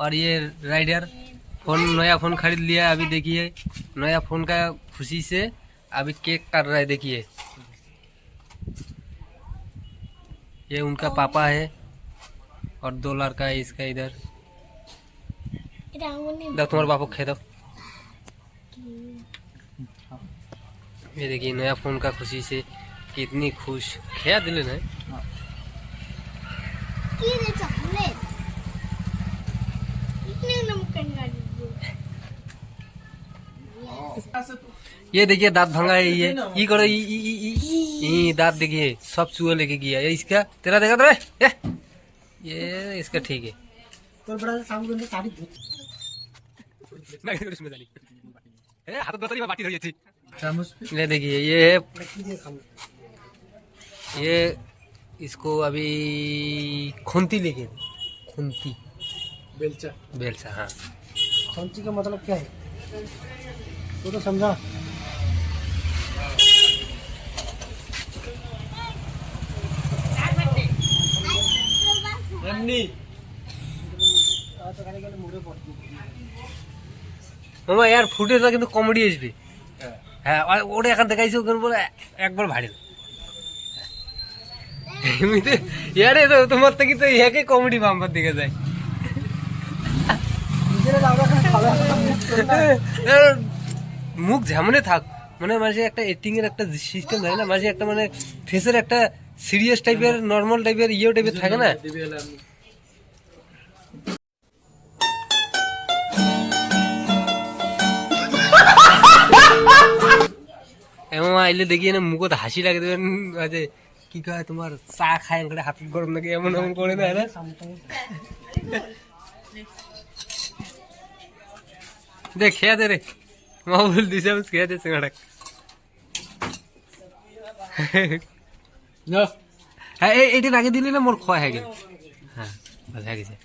और ये rider phone नया फोन खरीद लिया अभी। देखिए नया फोन का खुशी से अभी केक काट रहा है। देखिए ये उनका पापा है और 2 लड़का है इसका इधर। दो तुम्हारे बापू खे दो। ये देखिए नया फोन का खुशी से कितनी खुश खेया दिले ना। ये देखिए दांत भंगा है। ये करो ये दांत देखिए सब चूहे लेके गया है इसका। तेरा देखा तो ये इसका ठीक है। ले देखिए ये इसको अभी खुंती लेके खुंती बेलचा। हाँ खुंती का मतलब क्या है तो समझा। মামা यार ফুটেজটা কিন্তু কমেডি আসবে। হ্যাঁ ওটা এখন দেখাইছে ওখানে বলে একবার ভাইরাল এমনিতে ইয়ারে তো তোমার থেকে তো ইয়াকে কমেডি বাম্পার দিকে যায়। মুখ ঝামনে থাক মানে মাঝে একটা এক্টিং এর একটা সিস্টেম থাকে না, মাঝে একটা মানে ফেসের একটা সিরিয়াস টাইপের নর্মাল টাইপের ইয়ে টাইপের থাকে না। এমন আইলে দেখিয়ে না মুখত হাসি লাগে দেবেন যে কি কয় তোমার চা খায় করে হাত গরম লাগে এমন এমন করে দেয় না। দেখ খেয়া দে রে মা বল দিছে খেয়া দে সিঙ্গাড়া। হ্যাঁ এইটা আগে দিলে না মোর ক্ষয় হয়ে গেল। হ্যাঁ ভালো হয়ে গেছে।